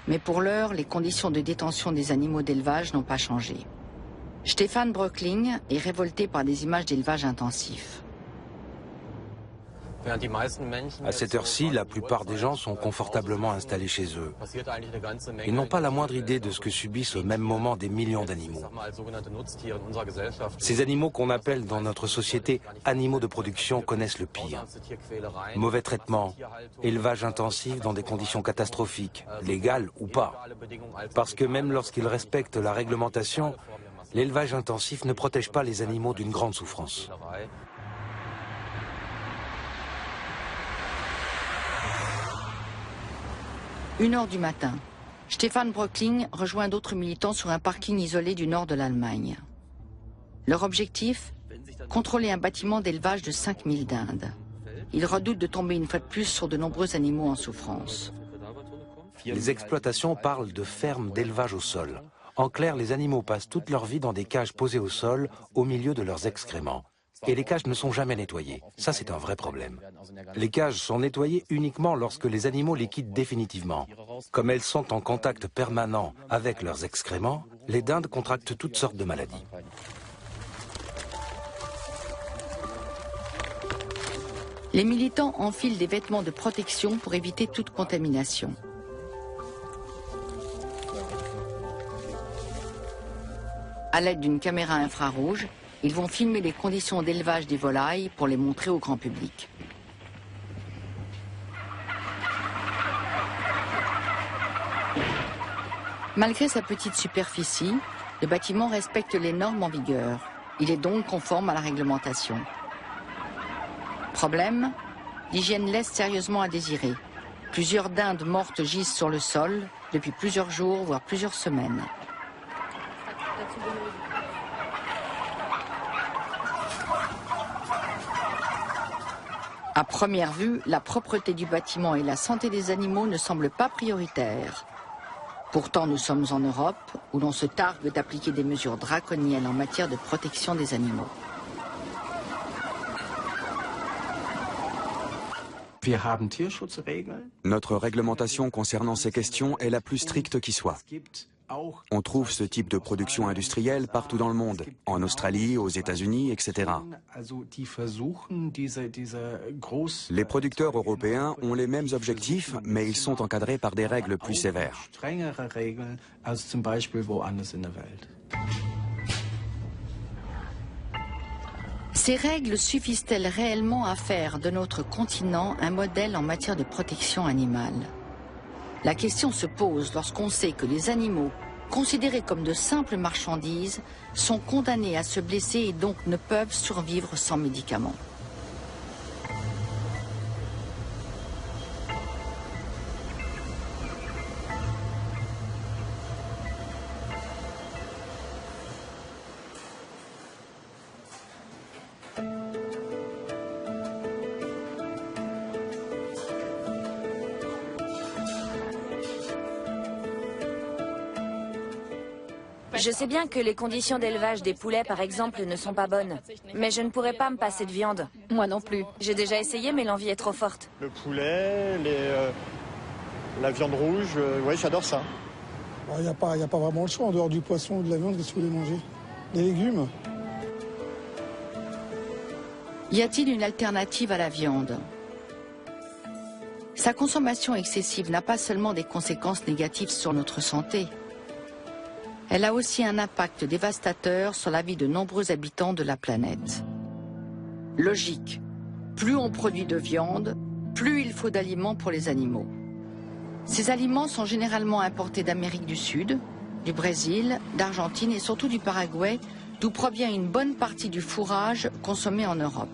Mais pour l'heure, les conditions de détention des animaux d'élevage n'ont pas changé. Stefan Bröckling est révolté par des images d'élevage intensif. À cette heure-ci, la plupart des gens sont confortablement installés chez eux. Ils n'ont pas la moindre idée de ce que subissent au même moment des millions d'animaux. Ces animaux qu'on appelle dans notre société animaux de production connaissent le pire. Mauvais traitement, élevage intensif dans des conditions catastrophiques, légales ou pas. Parce que même lorsqu'ils respectent la réglementation, l'élevage intensif ne protège pas les animaux d'une grande souffrance. 1 heure du matin, Stefan Bröckling rejoint d'autres militants sur un parking isolé du nord de l'Allemagne. Leur objectif? Contrôler un bâtiment d'élevage de 5000 dindes. Ils redoutent de tomber une fois de plus sur de nombreux animaux en souffrance. Les exploitations parlent de fermes d'élevage au sol. En clair, les animaux passent toute leur vie dans des cages posées au sol, au milieu de leurs excréments. Et les cages ne sont jamais nettoyées. Ça, c'est un vrai problème. Les cages sont nettoyées uniquement lorsque les animaux les quittent définitivement. Comme elles sont en contact permanent avec leurs excréments, les dindes contractent toutes sortes de maladies. Les militants enfilent des vêtements de protection pour éviter toute contamination. À l'aide d'une caméra infrarouge, ils vont filmer les conditions d'élevage des volailles pour les montrer au grand public. Malgré sa petite superficie, le bâtiment respecte les normes en vigueur. Il est donc conforme à la réglementation. Problème, l'hygiène laisse sérieusement à désirer. Plusieurs dindes mortes gisent sur le sol depuis plusieurs jours, voire plusieurs semaines. À première vue, la propreté du bâtiment et la santé des animaux ne semblent pas prioritaires. Pourtant, nous sommes en Europe, où l'on se targue d'appliquer des mesures draconiennes en matière de protection des animaux. Notre réglementation concernant ces questions est la plus stricte qui soit. On trouve ce type de production industrielle partout dans le monde, en Australie, aux États-Unis, etc. Les producteurs européens ont les mêmes objectifs, mais ils sont encadrés par des règles plus sévères. Ces règles suffisent-elles réellement à faire de notre continent un modèle en matière de protection animale? La question se pose lorsqu'on sait que les animaux, considérés comme de simples marchandises, sont condamnés à se blesser et donc ne peuvent survivre sans médicaments. Je sais bien que les conditions d'élevage des poulets, par exemple, ne sont pas bonnes. Mais je ne pourrais pas me passer de viande. Moi non plus. J'ai déjà essayé, mais l'envie est trop forte. Le poulet, la viande rouge, ouais, j'adore ça. Il n'y a pas vraiment le choix. En dehors du poisson ou de la viande, qu'est-ce que vous voulez manger? Des légumes? Y a-t-il une alternative à la viande? Sa consommation excessive n'a pas seulement des conséquences négatives sur notre santé. Elle a aussi un impact dévastateur sur la vie de nombreux habitants de la planète. Logique, plus on produit de viande, plus il faut d'aliments pour les animaux. Ces aliments sont généralement importés d'Amérique du Sud, du Brésil, d'Argentine et surtout du Paraguay, d'où provient une bonne partie du fourrage consommé en Europe.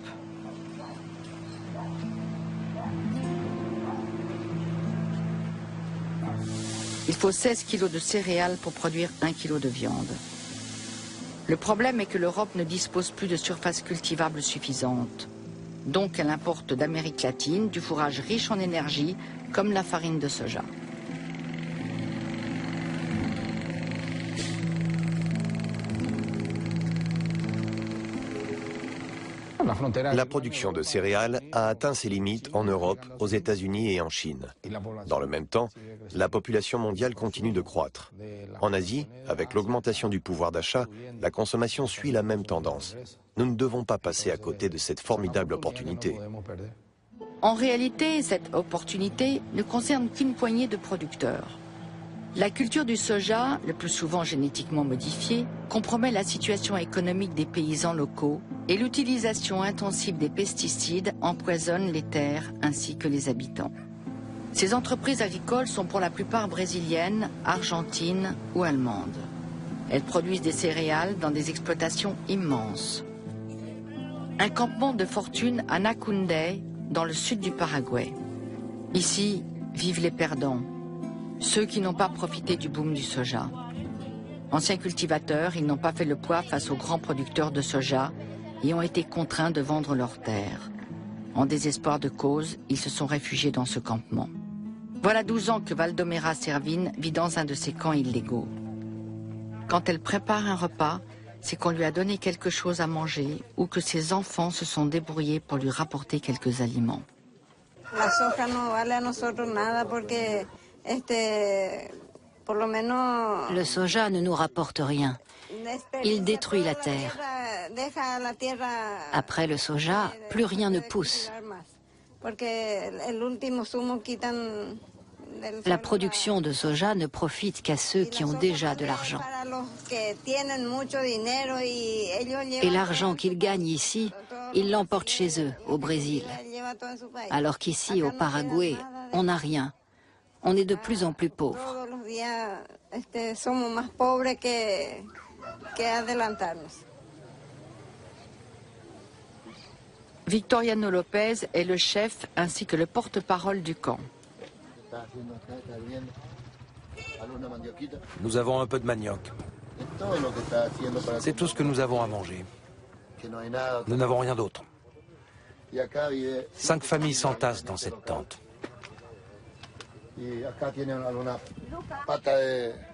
Il faut 16 kg de céréales pour produire 1 kg de viande. Le problème est que l'Europe ne dispose plus de surface cultivable suffisante. Donc elle importe d'Amérique latine du fourrage riche en énergie, comme la farine de soja. La production de céréales a atteint ses limites en Europe, aux États-Unis et en Chine. Dans le même temps, la population mondiale continue de croître. En Asie, avec l'augmentation du pouvoir d'achat, la consommation suit la même tendance. Nous ne devons pas passer à côté de cette formidable opportunité. En réalité, cette opportunité ne concerne qu'une poignée de producteurs. La culture du soja, le plus souvent génétiquement modifiée, compromet la situation économique des paysans locaux et l'utilisation intensive des pesticides empoisonne les terres ainsi que les habitants. Ces entreprises agricoles sont pour la plupart brésiliennes, argentines ou allemandes. Elles produisent des céréales dans des exploitations immenses. Un campement de fortune à Nacundé, dans le sud du Paraguay. Ici vivent les perdants, ceux qui n'ont pas profité du boom du soja. Anciens cultivateurs, ils n'ont pas fait le poids face aux grands producteurs de soja et ont été contraints de vendre leurs terres. En désespoir de cause, ils se sont réfugiés dans ce campement. Voilà 12 ans que Valdomera Servine vit dans un de ces camps illégaux. Quand elle prépare un repas, c'est qu'on lui a donné quelque chose à manger ou que ses enfants se sont débrouillés pour lui rapporter quelques aliments. La soja no vale a nosotros nada porque le soja ne nous rapporte rien. Il détruit la terre. Après le soja, plus rien ne pousse. La production de soja ne profite qu'à ceux qui ont déjà de l'argent. Et l'argent qu'ils gagnent ici, ils l'emportent chez eux, au Brésil. Alors qu'ici, au Paraguay, on n'a rien. On est de plus en plus pauvres. Victoriano Lopez est le chef ainsi que le porte-parole du camp. Nous avons un peu de manioc. C'est tout ce que nous avons à manger. Nous n'avons rien d'autre. 5 familles s'entassent dans cette tente.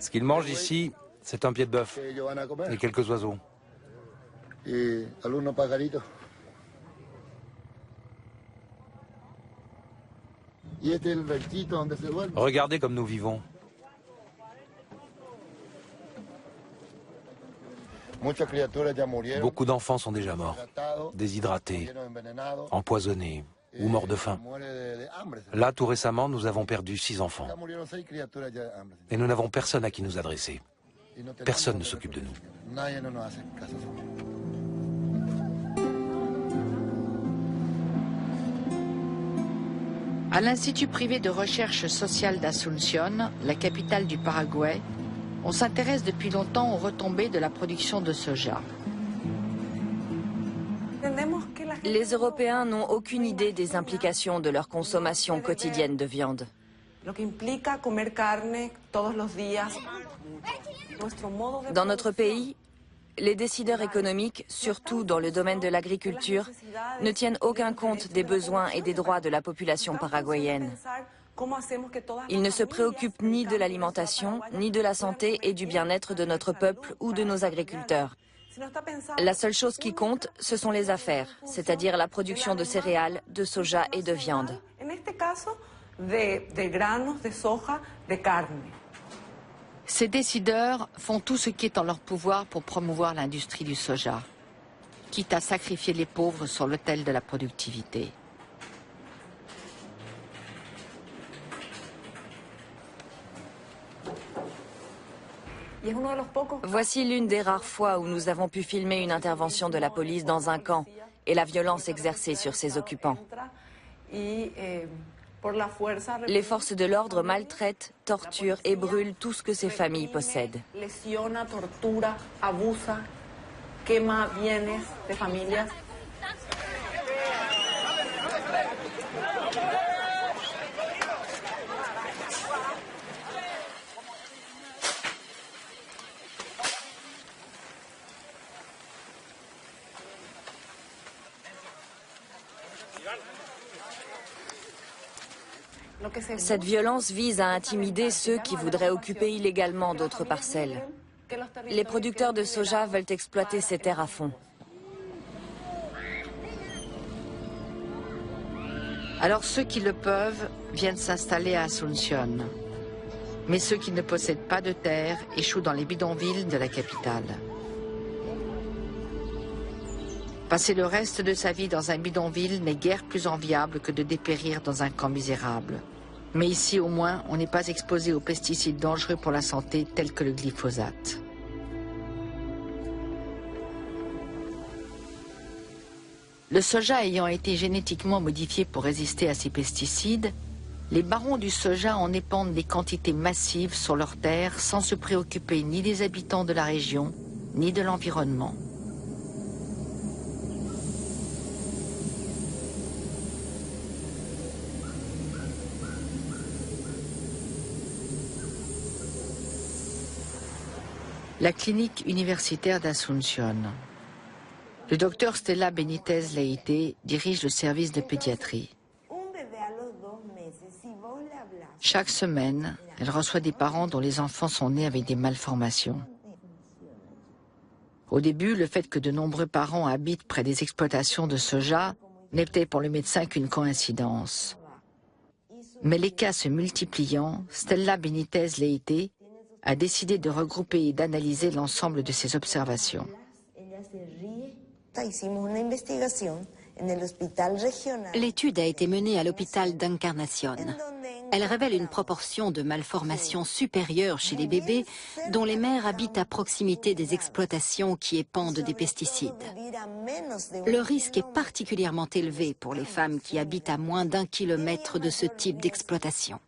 Ce qu'ils mangent ici, c'est un pied de bœuf et quelques oiseaux. Regardez comme nous vivons. Beaucoup d'enfants sont déjà morts, déshydratés, empoisonnés ou morts de faim. Là, tout récemment, nous avons perdu 6 enfants. Et nous n'avons personne à qui nous adresser. Personne ne s'occupe de nous. À l'Institut privé de recherche sociale d'Asunción, la capitale du Paraguay, on s'intéresse depuis longtemps aux retombées de la production de soja. Les Européens n'ont aucune idée des implications de leur consommation quotidienne de viande. Dans notre pays, les décideurs économiques, surtout dans le domaine de l'agriculture, ne tiennent aucun compte des besoins et des droits de la population paraguayenne. Ils ne se préoccupent ni de l'alimentation, ni de la santé et du bien-être de notre peuple ou de nos agriculteurs. La seule chose qui compte, ce sont les affaires, c'est-à-dire la production de céréales, de soja et de viande. Ces décideurs font tout ce qui est en leur pouvoir pour promouvoir l'industrie du soja, quitte à sacrifier les pauvres sur l'autel de la productivité. Voici l'une des rares fois où nous avons pu filmer une intervention de la police dans un camp et la violence exercée sur ses occupants. Les forces de l'ordre maltraitent, torturent et brûlent tout ce que ces familles possèdent. Cette violence vise à intimider ceux qui voudraient occuper illégalement d'autres parcelles. Les producteurs de soja veulent exploiter ces terres à fond. Alors ceux qui le peuvent viennent s'installer à Asunción. Mais ceux qui ne possèdent pas de terre échouent dans les bidonvilles de la capitale. Passer le reste de sa vie dans un bidonville n'est guère plus enviable que de dépérir dans un camp misérable. Mais ici, au moins, on n'est pas exposé aux pesticides dangereux pour la santé tels que le glyphosate. Le soja ayant été génétiquement modifié pour résister à ces pesticides, les barons du soja en épandent des quantités massives sur leurs terres sans se préoccuper ni des habitants de la région, ni de l'environnement. La clinique universitaire d'Asunción. Le docteur Stella Benítez Leite dirige le service de pédiatrie. Chaque semaine, elle reçoit des parents dont les enfants sont nés avec des malformations. Au début, le fait que de nombreux parents habitent près des exploitations de soja n'était pour le médecin qu'une coïncidence. Mais les cas se multipliant, Stella Benítez Leite a décidé de regrouper et d'analyser l'ensemble de ses observations. L'étude a été menée à l'hôpital d'Encarnación. Elle révèle une proportion de malformations supérieure chez les bébés dont les mères habitent à proximité des exploitations qui épandent des pesticides. Le risque est particulièrement élevé pour les femmes qui habitent à moins d'1 kilomètre de ce type d'exploitation.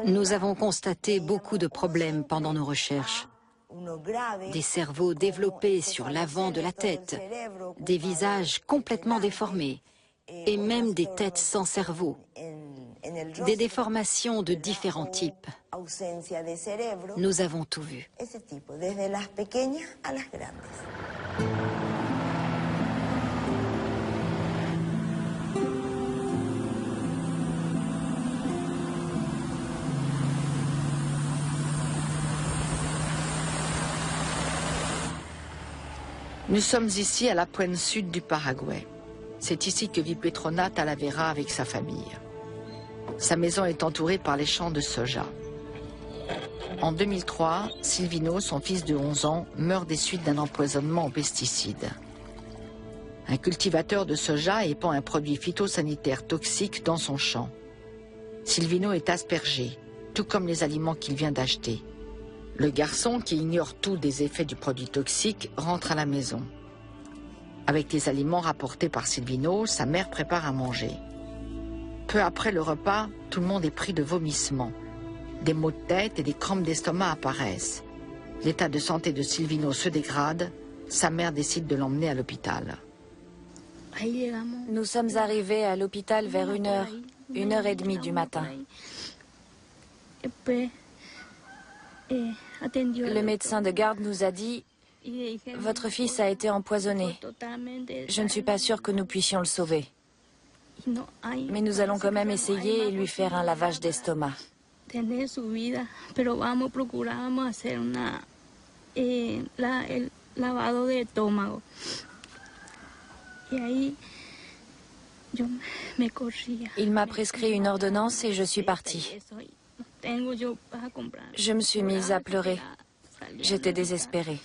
Nous avons constaté beaucoup de problèmes pendant nos recherches. Des cerveaux développés sur l'avant de la tête, des visages complètement déformés et même des têtes sans cerveau. Des déformations de différents types. Nous avons tout vu. Nous sommes ici à la pointe sud du Paraguay. C'est ici que vit Petrona Talavera avec sa famille. Sa maison est entourée par les champs de soja. En 2003, Silvino, son fils de 11 ans, meurt des suites d'un empoisonnement aux pesticides. Un cultivateur de soja épand un produit phytosanitaire toxique dans son champ. Silvino est aspergé, tout comme les aliments qu'il vient d'acheter. Le garçon, qui ignore tout des effets du produit toxique, rentre à la maison. Avec les aliments rapportés par Silvino, sa mère prépare à manger. Peu après le repas, tout le monde est pris de vomissements. Des maux de tête et des crampes d'estomac apparaissent. L'état de santé de Silvino se dégrade. Sa mère décide de l'emmener à l'hôpital. Nous sommes arrivés à l'hôpital vers 1h30 du matin. Le médecin de garde nous a dit « Votre fils a été empoisonné. Je ne suis pas sûre que nous puissions le sauver. Mais nous allons quand même essayer et lui faire un lavage d'estomac. » Il m'a prescrit une ordonnance et je suis partie. Je me suis mise à pleurer. J'étais désespérée.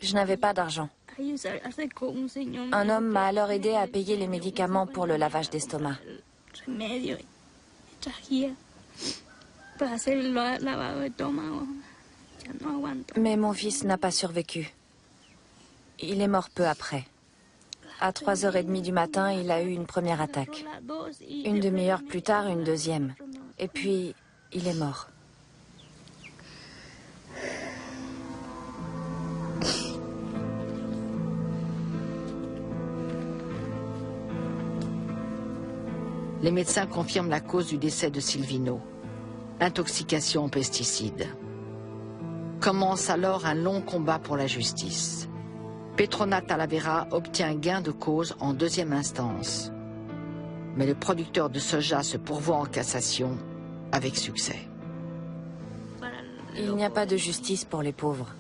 Je n'avais pas d'argent. Un homme m'a alors aidé à payer les médicaments pour le lavage d'estomac. Mais mon fils n'a pas survécu. Il est mort peu après. À 3h30 du matin, il a eu une première attaque. Une demi-heure plus tard, une deuxième. Et puis, il est mort. Les médecins confirment la cause du décès de Silvino. Intoxication aux pesticides. Commence alors un long combat pour la justice. Petrona Talavera obtient gain de cause en deuxième instance. Mais le producteur de soja se pourvoit en cassation avec succès. Il n'y a pas de justice pour les pauvres.